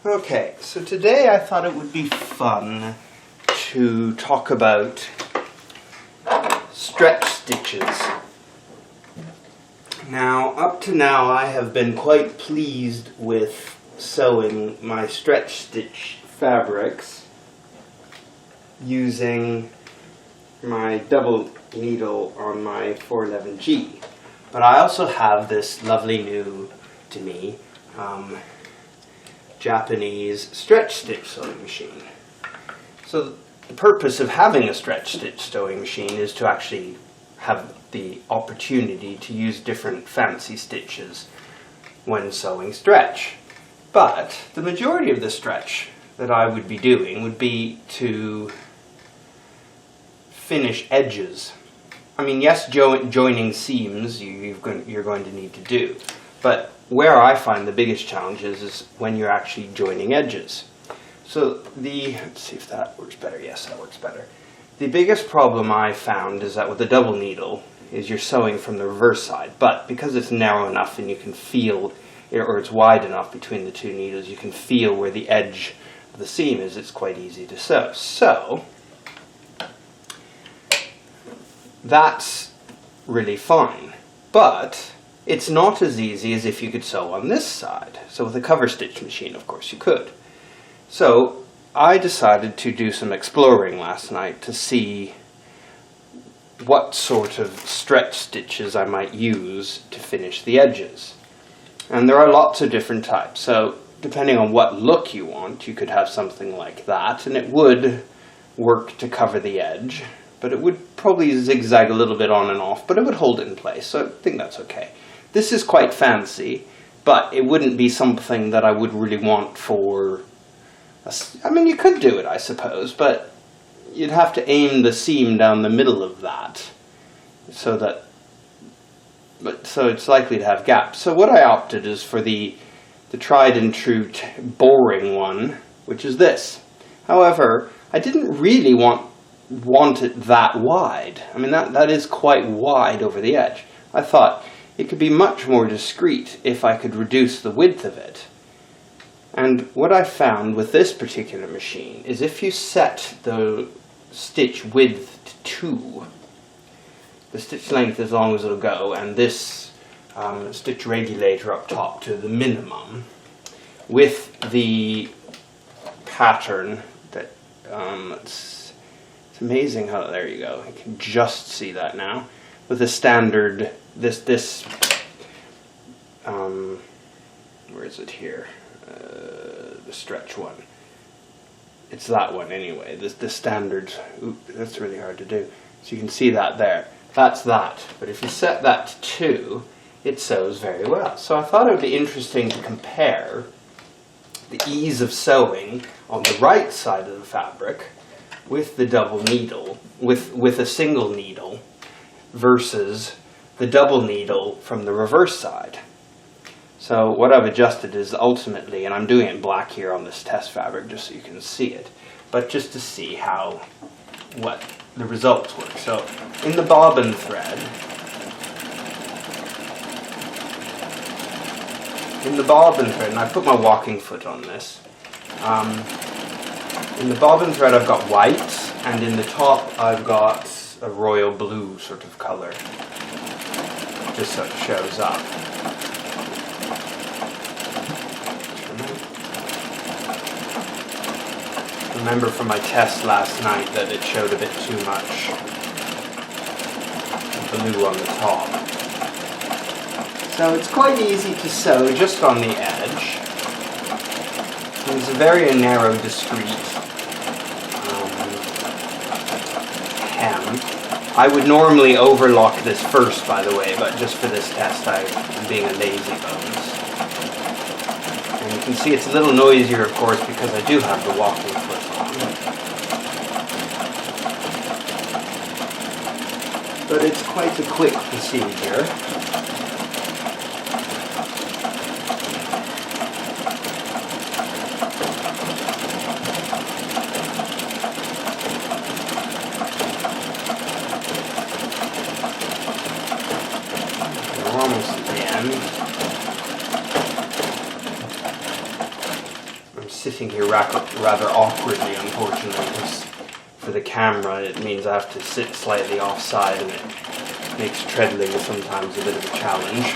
Okay, so today I thought it would be fun to talk about stretch stitches. Now, up to now I have been quite pleased with sewing my stretch stitch fabrics using my double needle on my 411G. But I also have this lovely new, to me, Japanese stretch stitch sewing machine. So the purpose of having a stretch stitch sewing machine is to actually have the opportunity to use different fancy stitches when sewing stretch. But the majority of the stretch that I would be doing would be to finish edges. I mean, yes, joining seams you're going to need to do, but where I find the biggest challenge is when you're actually joining edges. So let's see if that works better. Yes, that works better. The biggest problem I found is that with a double needle is you're sewing from the reverse side, but because it's narrow enough and you can feel, or it's wide enough between the two needles, you can feel where the edge of the seam is, it's quite easy to sew. So that's really fine, but it's not as easy as if you could sew on this side. So with a cover stitch machine, of course, you could. So I decided to do some exploring last night to see what sort of stretch stitches I might use to finish the edges. And there are lots of different types. So depending on what look you want, you could have something like that, and it would work to cover the edge, but it would probably zigzag a little bit on and off, but it would hold it in place, so I think that's okay. This is quite fancy, but it wouldn't be something that I would really want for I mean, you could do it, I suppose, but you'd have to aim the seam down the middle of that, so it's likely to have gaps. So what I opted is for the tried and true boring one, which is this. However, I didn't really want it that wide. I mean, that is quite wide over the edge. I thought it could be much more discreet if I could reduce the width of it. And what I found with this particular machine is if you set the stitch width to 2, the stitch length as long as it'll go, and this stitch regulator up top to the minimum, with the pattern that, it's amazing how, there you go, you can just see that now, with the standard, where is it here? The stretch one. It's that one anyway. The standard. Oop, that's really hard to do. So you can see that there. That's that. But if you set that to 2, it sews very well. So I thought it would be interesting to compare the ease of sewing on the right side of the fabric with the double needle, with a single needle, versus the double needle from the reverse side. So what I've adjusted is ultimately, and I'm doing it in black here on this test fabric just so you can see it, but just to see what the results were. So in the bobbin thread, and I put my walking foot on this, in the bobbin thread I've got white, and in the top I've got a royal blue sort of color, just so it shows up. Remember from my test last night that it showed a bit too much blue on the top. So it's quite easy to sew just on the edge. It's a very narrow, discreet hem. I would normally overlock this first, by the way, but just for this test I'm being a lazy bones. And you can see it's a little noisier, of course, because I do have the walking foot on. But it's quite a quick procedure. We're almost at the end. sitting here rather awkwardly, unfortunately, because for the camera it means I have to sit slightly offside, and it makes treadling sometimes a bit of a challenge.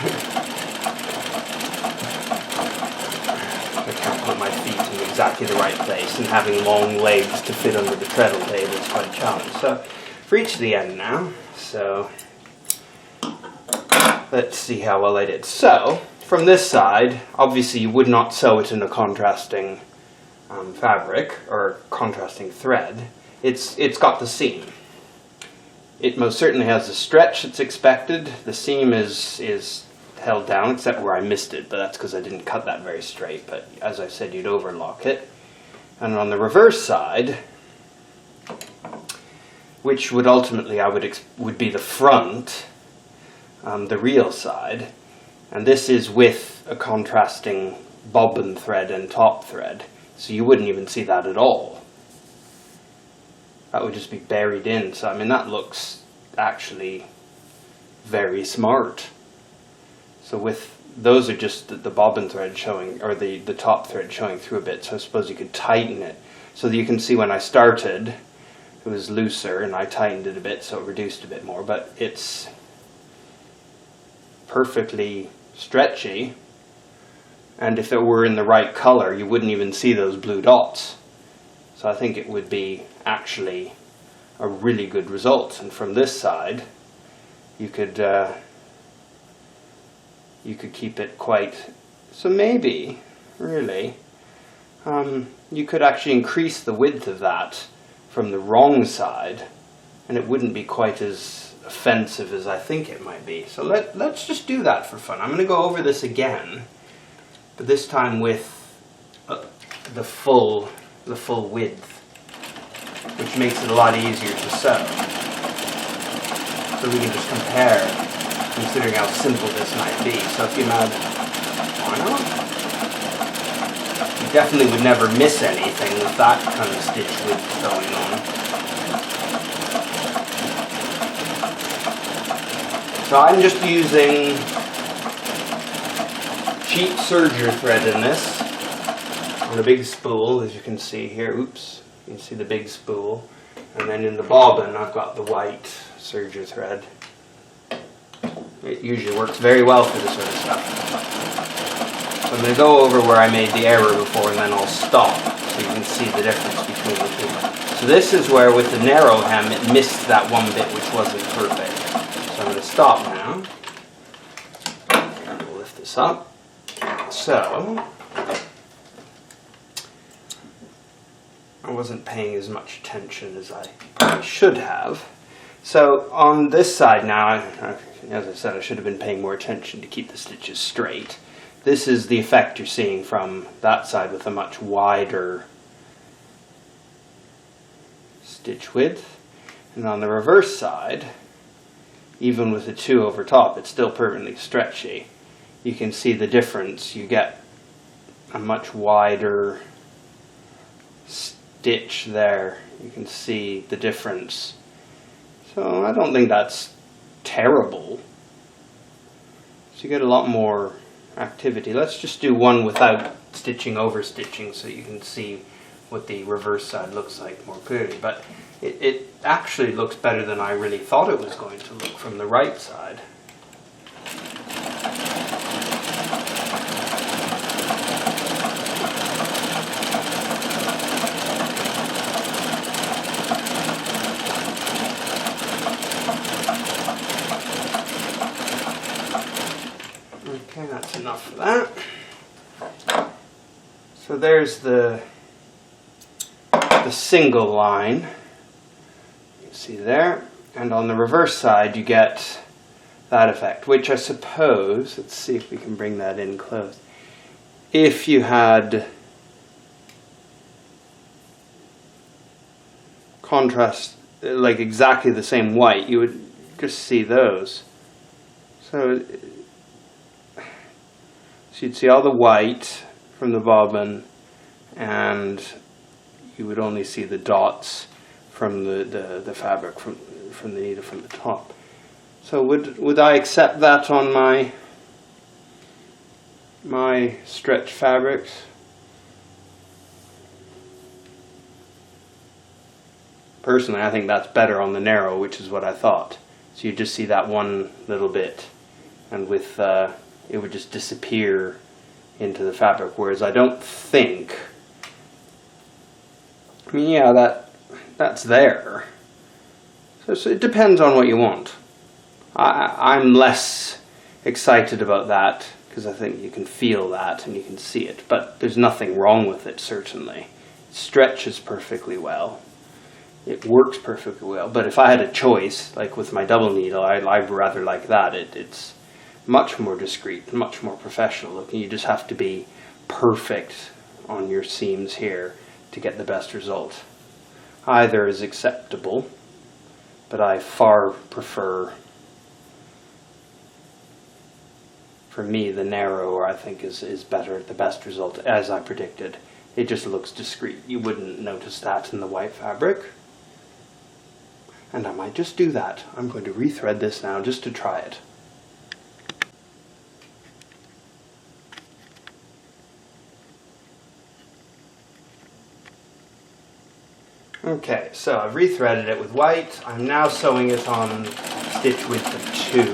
I can't put my feet in exactly the right place, and having long legs to fit under the treadle table is quite a challenge. So I've reached the end now, so let's see how well I did. So from this side, obviously you would not sew it in a contrasting fabric or contrasting thread. It's got the seam. It most certainly has the stretch that's expected. The seam is held down, except where I missed it, but that's because I didn't cut that very straight. But as I said, you'd overlock it. And on the reverse side, which would ultimately would be the front, the real side, and this is with a contrasting bobbin thread and top thread, so you wouldn't even see that at all. That would just be buried in. So I mean, that looks actually very smart. So with those are just the bobbin thread showing, or the top thread showing through a bit. So I suppose you could tighten it so that you can see when I started it was looser, and I tightened it a bit so it reduced a bit more, but it's perfectly stretchy, and if it were in the right color you wouldn't even see those blue dots. So I think it would be actually a really good result. And from this side you could keep it quite, so maybe really you could actually increase the width of that from the wrong side, and it wouldn't be quite as offensive as I think it might be. So let's just do that for fun. I'm going to go over this again, but this time with the full width, which makes it a lot easier to sew. So we can just compare, considering how simple this might be. So if you imagine, why not? You definitely would never miss anything with that kind of stitch width going on. So I'm just using cheap serger thread in this, on a big spool, as you can see here. Oops, you can see the big spool. And then in the bobbin I've got the white serger thread. It usually works very well for this sort of stuff. So I'm going to go over where I made the error before, and then I'll stop so you can see the difference between the two. So this is where with the narrow hem it missed that one bit which wasn't perfect. So I'm going to stop now. And we'll lift this up. So I wasn't paying as much attention as I probably should have. So on this side now, as I said, I should have been paying more attention to keep the stitches straight. This is the effect you're seeing from that side with a much wider stitch width. And on the reverse side, even with the two over top, it's still perfectly stretchy. You can see the difference. You get a much wider stitch there. You can see the difference. So I don't think that's terrible. So you get a lot more activity. Let's just do one without stitching over stitching so you can see what the reverse side looks like more clearly. But it actually looks better than I really thought it was going to look from the right side. Okay, that's enough for that. So there's the single line, you see there, and on the reverse side you get that effect, which I suppose, let's see if we can bring that in close, if you had contrast, like exactly the same white, you would just see those. So you'd see all the white from the bobbin, and you would only see the dots from the fabric from the needle from the top. So would I accept that on my stretch fabrics? Personally, I think that's better on the narrow, which is what I thought. So you just see that one little bit, and with it would just disappear into the fabric, whereas I don't think, I mean, yeah, that's there. So it depends on what you want. I'm less excited about that because I think you can feel that and you can see it, but there's nothing wrong with it, certainly. It stretches perfectly well. It works perfectly well, but if I had a choice, like with my double needle, I'd rather like that. It's much more discreet, much more professional looking. You just have to be perfect on your seams here to get the best result. Either is acceptable, but I far prefer, for me, the narrower I think is better, the best result, as I predicted. It just looks discreet. You wouldn't notice that in the white fabric. And I might just do that. I'm going to rethread this now just to try it. Okay, so I've rethreaded it with white. I'm now sewing it on stitch width of 2.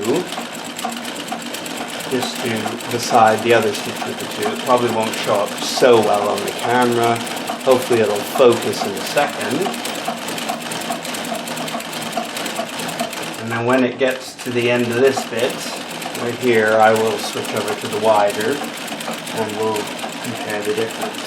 Just to beside the other stitch width of 2. It probably won't show up so well on the camera. Hopefully it'll focus in a second. And then when it gets to the end of this bit, right here, I will switch over to the wider and we'll compare the difference.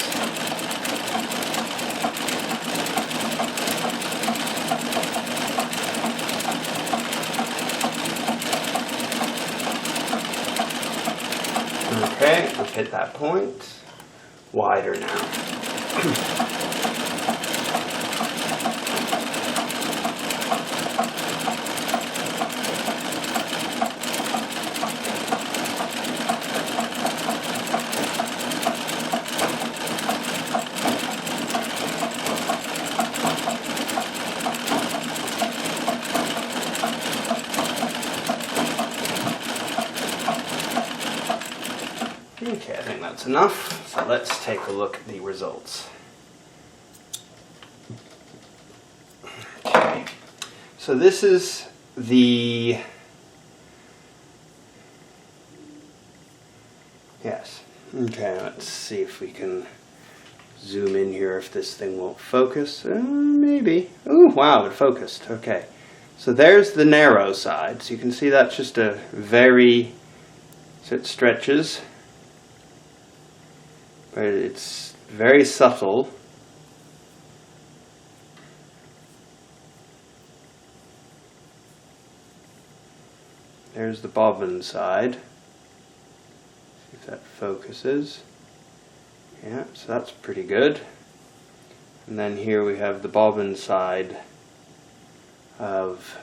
Okay, I've hit that point. Wider now. Okay, I think that's enough. So let's take a look at the results. Okay, so this is the, yes, okay, let's see if we can zoom in here if this thing won't focus. Maybe. Oh, wow, it focused. Okay, so there's the narrow side. So you can see that's just a very, so it stretches. But it's very subtle. There's the bobbin side. See if that focuses. Yeah, so that's pretty good. And then here we have the bobbin side of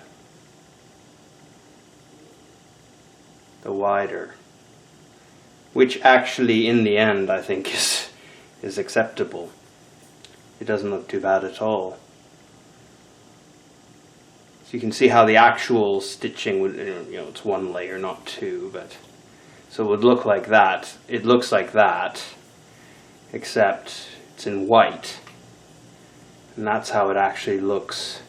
the wider, which actually in the end I think is acceptable. It doesn't look too bad at all. So you can see how the actual stitching would, it's one layer, not two, but so it would look like that. It looks like that, except it's in white. And that's how it actually looks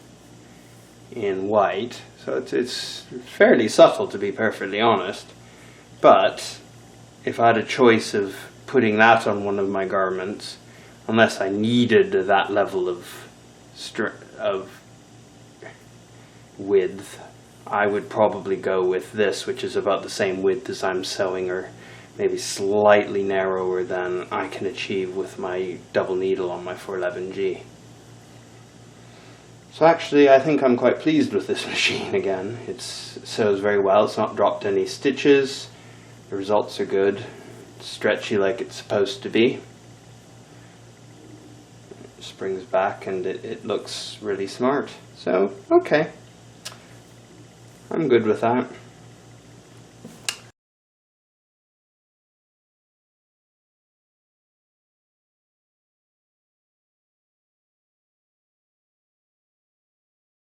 in white. So it's fairly subtle, to be perfectly honest. But if I had a choice of putting that on one of my garments, unless I needed that level of width, I would probably go with this, which is about the same width as I'm sewing, or maybe slightly narrower than I can achieve with my double needle on my 411G. So actually I think I'm quite pleased with this machine again. It sews very well, it's not dropped any stitches. The results are good. It's stretchy like it's supposed to be. It springs back and it looks really smart. So, okay. I'm good with that.